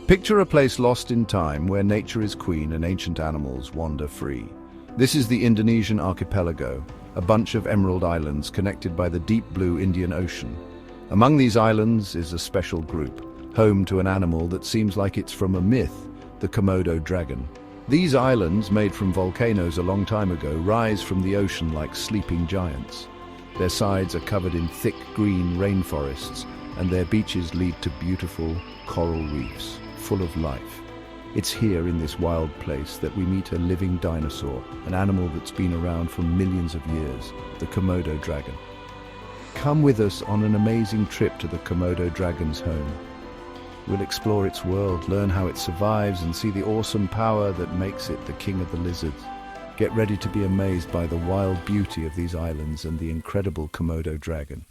Picture a place lost in time where nature is queen and ancient animals wander free. This is the Indonesian archipelago, a bunch of emerald islands connected by the deep blue Indian Ocean. Among these islands is a special group, home to an animal that seems like it's from a myth, the Komodo dragon. These islands, made from volcanoes a long time ago, rise from the ocean like sleeping giants. Their sides are covered in thick green rainforests, and their beaches lead to beautiful coral reefs, full of life. It's here in this wild place that we meet a living dinosaur, an animal that's been around for millions of years, the Komodo dragon. Come with us on an amazing trip to the Komodo dragon's home. We'll explore its world, learn how it survives, and see the awesome power that makes it the king of the lizards. Get ready to be amazed by the wild beauty of these islands and the incredible Komodo dragon.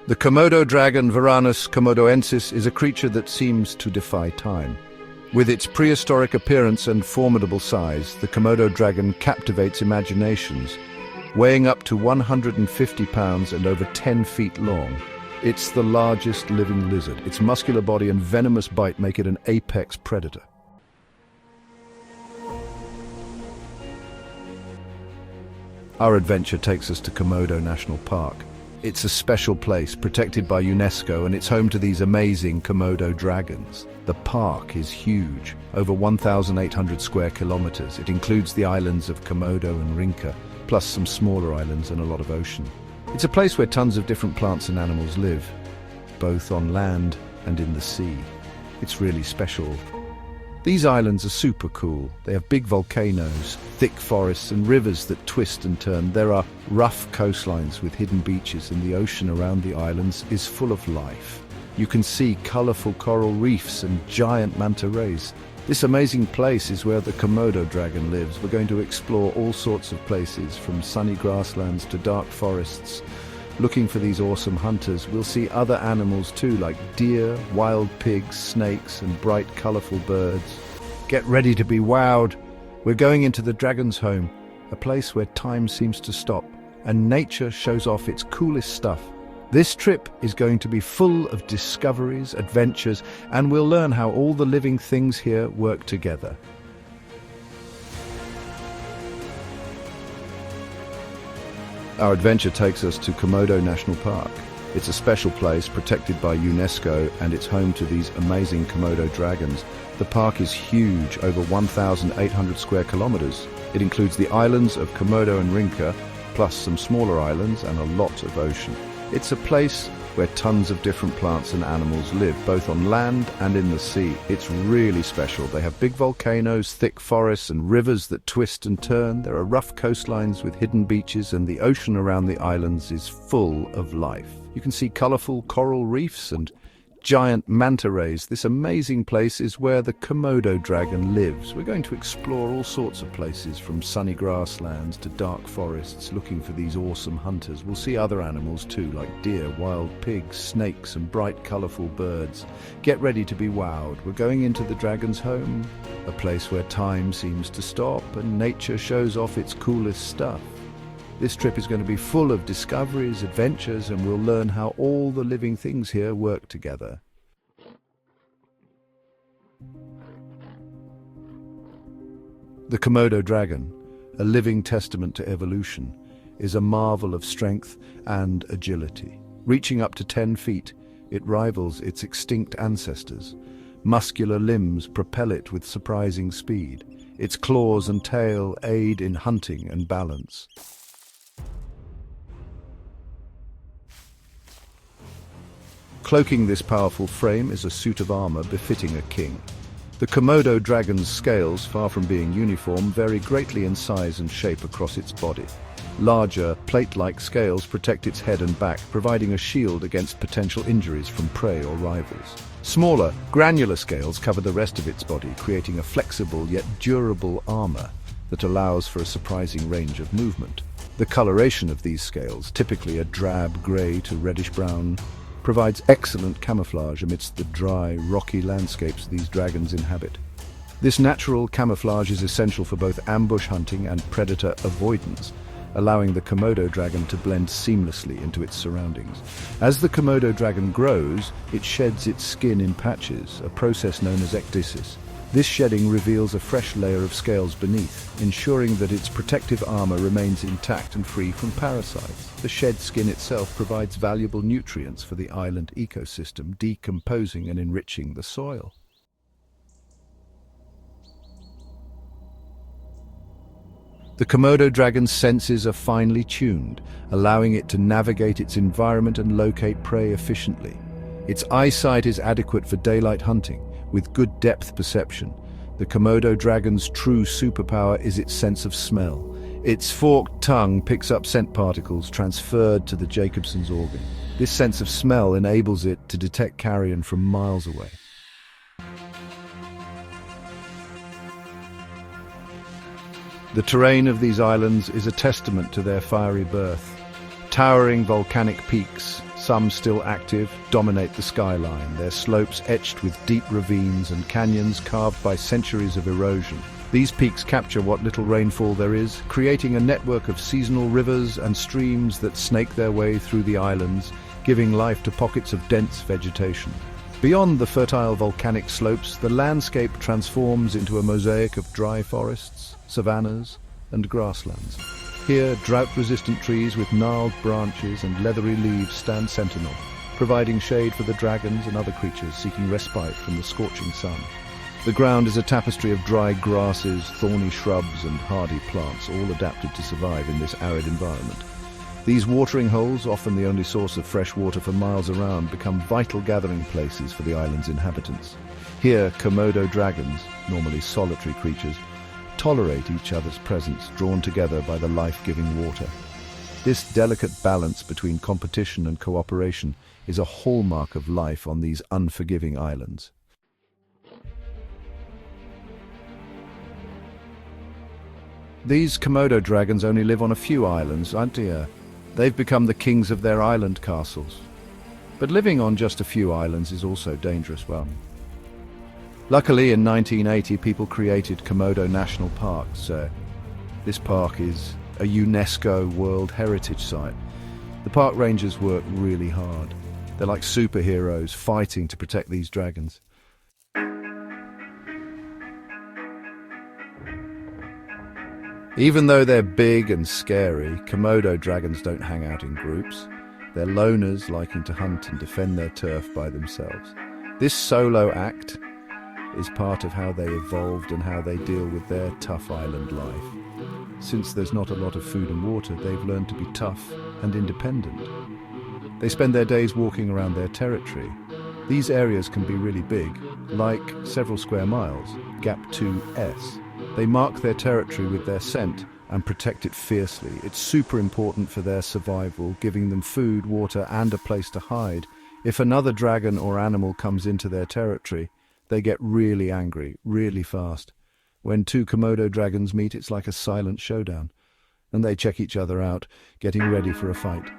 The Komodo dragon, Varanus komodoensis, is a creature that seems to defy time. With its prehistoric appearance and formidable size, the Komodo dragon captivates imaginations. Weighing up to 150 pounds and over 10 feet long, it's the largest living lizard. Its muscular body and venomous bite make it an apex predator. Our adventure takes us to Komodo National Park. It's a special place protected by UNESCO, and it's home to these amazing Komodo dragons. The park is huge, over 1,800 square kilometers. It includes the islands of Komodo and Rinca, plus some smaller islands and a lot of ocean. It's a place where tons of different plants and animals live, both on land and in the sea. It's really special. These islands are super cool. They have big volcanoes, thick forests and rivers that twist and turn. There are rough coastlines with hidden beaches, and the ocean around the islands is full of life. You can see colorful coral reefs and giant manta rays. This amazing place is where the Komodo dragon lives. We're going to explore all sorts of places, from sunny grasslands to dark forests. Looking for these awesome hunters, we'll see other animals too, like deer, wild pigs, snakes, and bright, colorful birds. Get ready to be wowed. We're going into the dragon's home, a place where time seems to stop, and nature shows off its coolest stuff. This trip is going to be full of discoveries, adventures, and we'll learn how all the living things here work together. Our adventure takes us to Komodo National Park. It's a special place protected by UNESCO, and it's home to these amazing Komodo dragons. The park is huge, over 1,800 square kilometers. It includes the islands of Komodo and Rinca, plus some smaller islands and a lot of ocean. It's a place where tons of different plants and animals live, both on land and in the sea. It's really special. They have big volcanoes, thick forests, and rivers that twist and turn. There are rough coastlines with hidden beaches, and the ocean around the islands is full of life. You can see colorful coral reefs and giant manta rays. This amazing place is where the Komodo dragon lives. We're going to explore all sorts of places, from sunny grasslands to dark forests, looking for these awesome hunters. We'll see other animals too, like deer, wild pigs, snakes, and bright, colorful birds. Get ready to be wowed. We're going into the dragon's home, a place where time seems to stop and nature shows off its coolest stuff. This trip is going to be full of discoveries, adventures, and we'll learn how all the living things here work together. The Komodo dragon, a living testament to evolution, is a marvel of strength and agility. Reaching up to 10 feet, it rivals its extinct ancestors. Muscular limbs propel it with surprising speed. Its claws and tail aid in hunting and balance. Cloaking this powerful frame is a suit of armor befitting a king. The Komodo dragon's scales, far from being uniform, vary greatly in size and shape across its body. Larger, plate-like scales protect its head and back, providing a shield against potential injuries from prey or rivals. Smaller, granular scales cover the rest of its body, creating a flexible yet durable armor that allows for a surprising range of movement. The coloration of these scales, typically a drab gray to reddish-brown, provides excellent camouflage amidst the dry, rocky landscapes these dragons inhabit. This natural camouflage is essential for both ambush hunting and predator avoidance, allowing the Komodo dragon to blend seamlessly into its surroundings. As the Komodo dragon grows, it sheds its skin in patches, a process known as ecdysis. This shedding reveals a fresh layer of scales beneath, ensuring that its protective armor remains intact and free from parasites. The shed skin itself provides valuable nutrients for the island ecosystem, decomposing and enriching the soil. The Komodo dragon's senses are finely tuned, allowing it to navigate its environment and locate prey efficiently. Its eyesight is adequate for daylight hunting, with good depth perception. The Komodo dragon's true superpower is its sense of smell. Its forked tongue picks up scent particles transferred to the Jacobson's organ. This sense of smell enables it to detect carrion from miles away. The terrain of these islands is a testament to their fiery birth. Towering volcanic peaks, some still active, dominate the skyline, their slopes etched with deep ravines and canyons carved by centuries of erosion. These peaks capture what little rainfall there is, creating a network of seasonal rivers and streams that snake their way through the islands, giving life to pockets of dense vegetation. Beyond the fertile volcanic slopes, the landscape transforms into a mosaic of dry forests, savannas, and grasslands. Here, drought-resistant trees with gnarled branches and leathery leaves stand sentinel, providing shade for the dragons and other creatures seeking respite from the scorching sun. The ground is a tapestry of dry grasses, thorny shrubs, and hardy plants, all adapted to survive in this arid environment. These watering holes, often the only source of fresh water for miles around, become vital gathering places for the island's inhabitants. Here, Komodo dragons, normally solitary creatures, tolerate each other's presence, drawn together by the life-giving water. This delicate balance between competition and cooperation is a hallmark of life on these unforgiving islands. These Komodo dragons only live on a few islands, aren't they? They've become the kings of their island castles. But living on just a few islands is also dangerous. Luckily, in 1980, people created Komodo National Park. This park is a UNESCO World Heritage Site. The park rangers work really hard. They're like superheroes fighting to protect these dragons. Even though they're big and scary, Komodo dragons don't hang out in groups. They're loners liking to hunt and defend their turf by themselves. This solo act is part of how they evolved and how they deal with their tough island life. Since there's not a lot of food and water, they've learned to be tough and independent. They spend their days walking around their territory. These areas can be really big, like several square miles, Gap 2S. They mark their territory with their scent and protect it fiercely. It's super important for their survival, giving them food, water, and a place to hide. If another dragon or animal comes into their territory, they get really angry, really fast. When two Komodo dragons meet, it's like a silent showdown. And they check each other out, getting ready for a fight.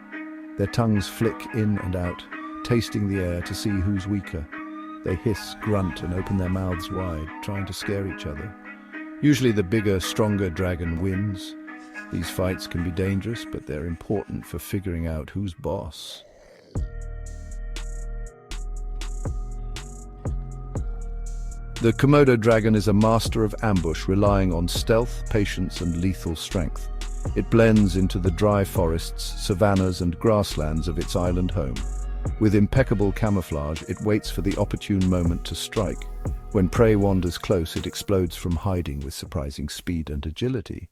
Their tongues flick in and out, tasting the air to see who's weaker. They hiss, grunt, and open their mouths wide, trying to scare each other. Usually the bigger, stronger dragon wins. These fights can be dangerous, but they're important for figuring out who's boss. The Komodo dragon is a master of ambush, relying on stealth, patience, and lethal strength. It blends into the dry forests, savannas, and grasslands of its island home. With impeccable camouflage, it waits for the opportune moment to strike. When prey wanders close, it explodes from hiding with surprising speed and agility.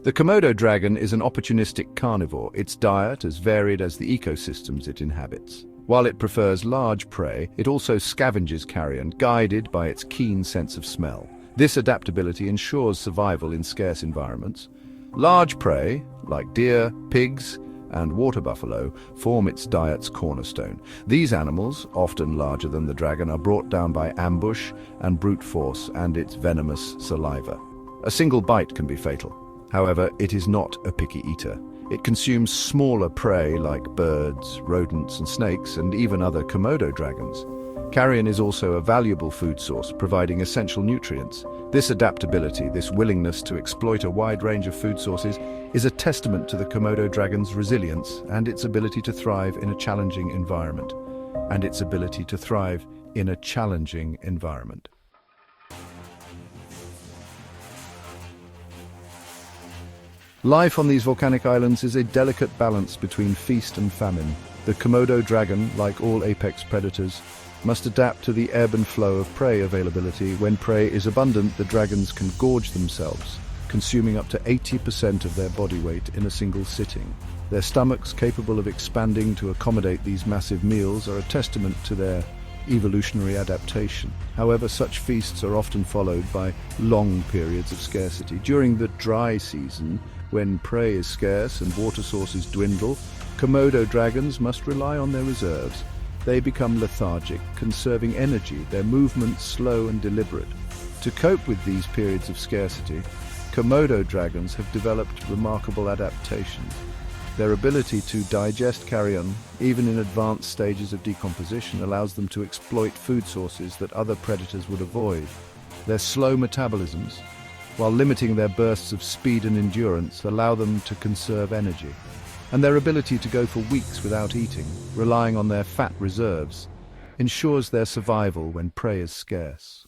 The Komodo dragon is an opportunistic carnivore. Its diet is varied as the ecosystems it inhabits. While it prefers large prey, it also scavenges carrion, guided by its keen sense of smell. This adaptability ensures survival in scarce environments. Large prey, like deer, pigs, and water buffalo, form its diet's cornerstone. These animals, often larger than the dragon, are brought down by ambush and brute force and its venomous saliva. A single bite can be fatal. However, it is not a picky eater. It consumes smaller prey like birds, rodents, and snakes, and even other Komodo dragons. Carrion is also a valuable food source, providing essential nutrients. This adaptability, this willingness to exploit a wide range of food sources, is a testament to the Komodo dragon's resilience and its ability to thrive in a challenging environment. Life on these volcanic islands is a delicate balance between feast and famine. The Komodo dragon, like all apex predators, must adapt to the ebb and flow of prey availability. When prey is abundant, the dragons can gorge themselves, consuming up to 80% of their body weight in a single sitting. Their stomachs, capable of expanding to accommodate these massive meals, are a testament to their evolutionary adaptation. However, such feasts are often followed by long periods of scarcity. During the dry season, when prey is scarce and water sources dwindle, Komodo dragons must rely on their reserves. They become lethargic, conserving energy, their movements slow and deliberate. To cope with these periods of scarcity, Komodo dragons have developed remarkable adaptations. Their ability to digest carrion, even in advanced stages of decomposition, allows them to exploit food sources that other predators would avoid. Their slow metabolisms, while limiting their bursts of speed and endurance, allow them to conserve energy. And their ability to go for weeks without eating, relying on their fat reserves, ensures their survival when prey is scarce.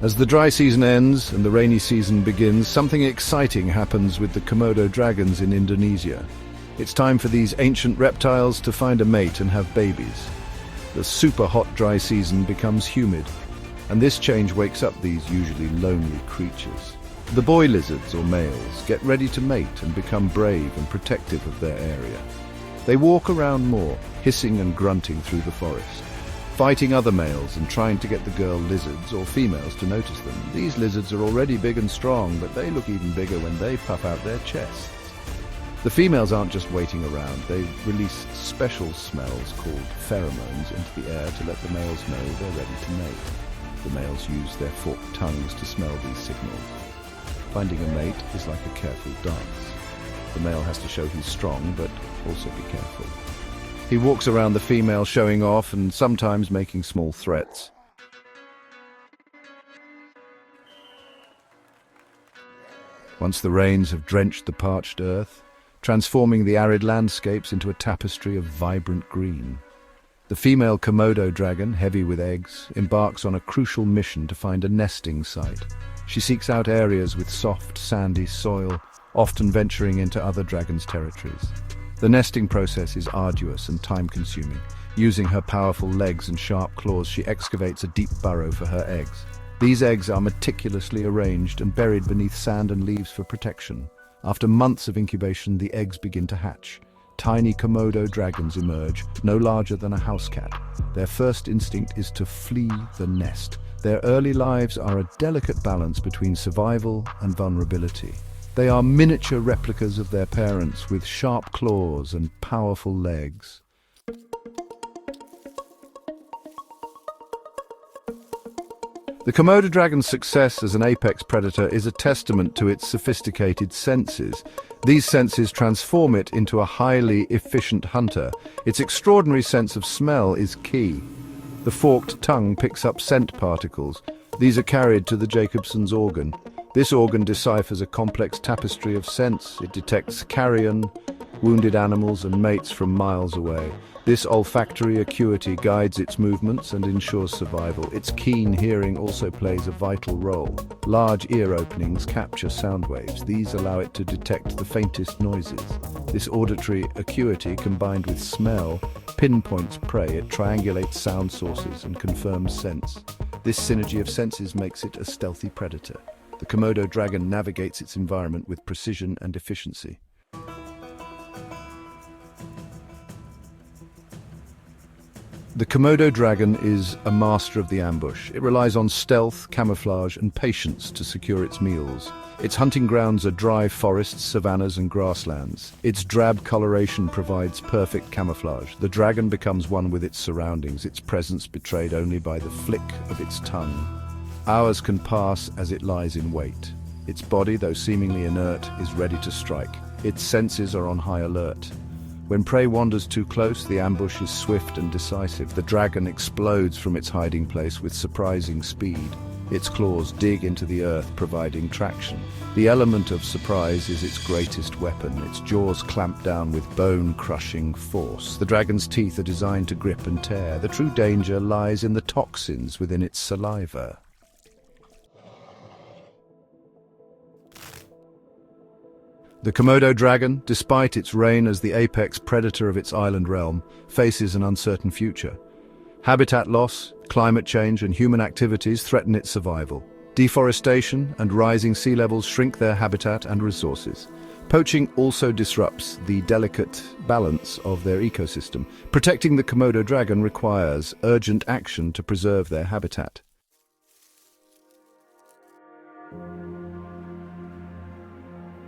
As the dry season ends and the rainy season begins, something exciting happens with the Komodo dragons in Indonesia. It's time for these ancient reptiles to find a mate and have babies. The super hot dry season becomes humid, and this change wakes up these usually lonely creatures. The boy lizards, or males, get ready to mate and become brave and protective of their area. They walk around more, hissing and grunting through the forest, fighting other males and trying to get the girl lizards or females to notice them. These lizards are already big and strong, but they look even bigger when they puff out their chests. The females aren't just waiting around, they release special smells called pheromones into the air to let the males know they're ready to mate. The males use their forked tongues to smell these signals. Finding a mate is like a careful dance. The male has to show he's strong, but also be careful. He walks around the female showing off and sometimes making small threats. Once the rains have drenched the parched earth, transforming the arid landscapes into a tapestry of vibrant green, the female Komodo dragon, heavy with eggs, embarks on a crucial mission to find a nesting site. She seeks out areas with soft, sandy soil, often venturing into other dragons' territories. The nesting process is arduous and time-consuming. Using her powerful legs and sharp claws, she excavates a deep burrow for her eggs. These eggs are meticulously arranged and buried beneath sand and leaves for protection. After months of incubation, the eggs begin to hatch. Tiny Komodo dragons emerge, no larger than a house cat. Their first instinct is to flee the nest. Their early lives are a delicate balance between survival and vulnerability. They are miniature replicas of their parents with sharp claws and powerful legs. The Komodo dragon's success as an apex predator is a testament to its sophisticated senses. These senses transform it into a highly efficient hunter. Its extraordinary sense of smell is key. The forked tongue picks up scent particles. These are carried to the Jacobson's organ. This organ deciphers a complex tapestry of scents. It detects carrion, wounded animals, and mates from miles away. This olfactory acuity guides its movements and ensures survival. Its keen hearing also plays a vital role. Large ear openings capture sound waves. These allow it to detect the faintest noises. This auditory acuity, combined with smell, pinpoints prey. It triangulates sound sources and confirms scents. This synergy of senses makes it a stealthy predator. The Komodo dragon navigates its environment with precision and efficiency. The Komodo dragon is a master of the ambush. It relies on stealth, camouflage, and patience to secure its meals. Its hunting grounds are dry forests, savannas, and grasslands. Its drab coloration provides perfect camouflage. The dragon becomes one with its surroundings, its presence betrayed only by the flick of its tongue. Hours can pass as it lies in wait. Its body, though seemingly inert, is ready to strike. Its senses are on high alert. When prey wanders too close, the ambush is swift and decisive. The dragon explodes from its hiding place with surprising speed. Its claws dig into the earth, providing traction. The element of surprise is its greatest weapon. Its jaws clamp down with bone-crushing force. The dragon's teeth are designed to grip and tear. The true danger lies in the toxins within its saliva. The Komodo dragon, despite its reign as the apex predator of its island realm, faces an uncertain future. Habitat loss, climate change, and human activities threaten its survival. Deforestation and rising sea levels shrink their habitat and resources. Poaching also disrupts the delicate balance of their ecosystem. Protecting the Komodo dragon requires urgent action to preserve their habitat.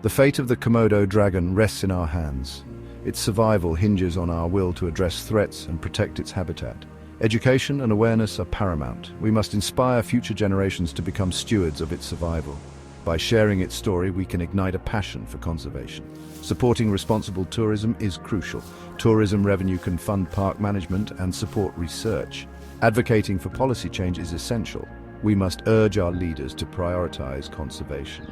The fate of the Komodo dragon rests in our hands. Its survival hinges on our will to address threats and protect its habitat. Education and awareness are paramount. We must inspire future generations to become stewards of its survival. By sharing its story, we can ignite a passion for conservation. Supporting responsible tourism is crucial. Tourism revenue can fund park management and support research. Advocating for policy change is essential. We must urge our leaders to prioritize conservation.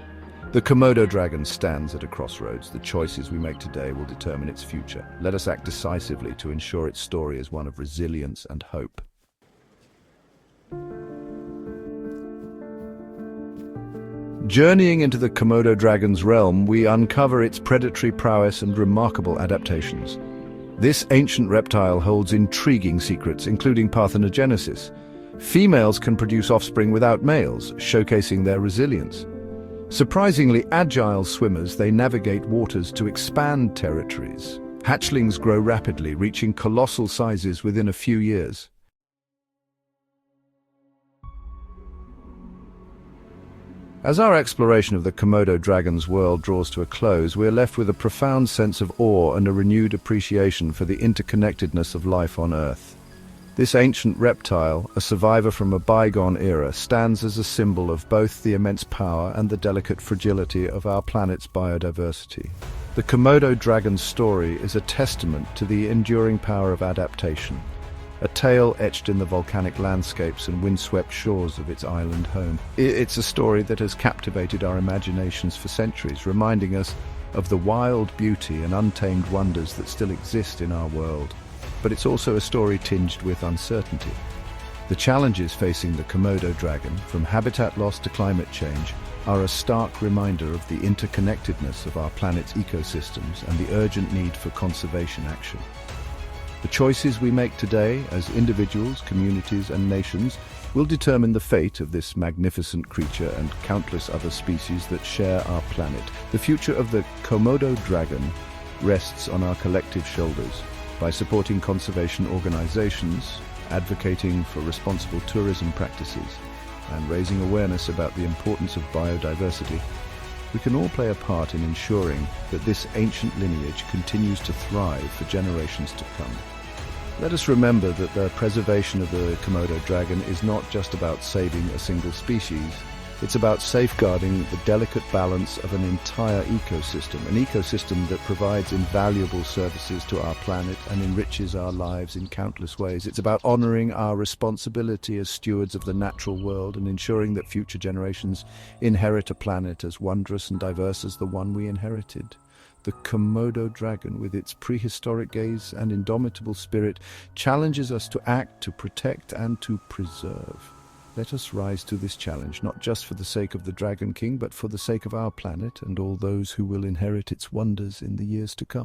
The Komodo dragon stands at a crossroads. The choices we make today will determine its future. Let us act decisively to ensure its story is one of resilience and hope. Journeying into the Komodo dragon's realm, we uncover its predatory prowess and remarkable adaptations. This ancient reptile holds intriguing secrets, including parthenogenesis. Females can produce offspring without males, showcasing their resilience. Surprisingly agile swimmers, they navigate waters to expand territories. Hatchlings grow rapidly, reaching colossal sizes within a few years. As our exploration of the Komodo dragon's world draws to a close, we are left with a profound sense of awe and a renewed appreciation for the interconnectedness of life on Earth. This ancient reptile, a survivor from a bygone era, stands as a symbol of both the immense power and the delicate fragility of our planet's biodiversity. The Komodo dragon's story is a testament to the enduring power of adaptation, a tale etched in the volcanic landscapes and windswept shores of its island home. It's a story that has captivated our imaginations for centuries, reminding us of the wild beauty and untamed wonders that still exist in our world. But it's also a story tinged with uncertainty. The challenges facing the Komodo dragon, from habitat loss to climate change, are a stark reminder of the interconnectedness of our planet's ecosystems and the urgent need for conservation action. The choices we make today, as individuals, communities, and nations, will determine the fate of this magnificent creature and countless other species that share our planet. The future of the Komodo dragon rests on our collective shoulders. By supporting conservation organizations, advocating for responsible tourism practices, and raising awareness about the importance of biodiversity, we can all play a part in ensuring that this ancient lineage continues to thrive for generations to come. Let us remember that the preservation of the Komodo dragon is not just about saving a single species. It's about safeguarding the delicate balance of an entire ecosystem, an ecosystem that provides invaluable services to our planet and enriches our lives in countless ways. It's about honoring our responsibility as stewards of the natural world and ensuring that future generations inherit a planet as wondrous and diverse as the one we inherited. The Komodo dragon, with its prehistoric gaze and indomitable spirit, challenges us to act, to protect, and to preserve. Let us rise to this challenge, not just for the sake of the Dragon King, but for the sake of our planet and all those who will inherit its wonders in the years to come.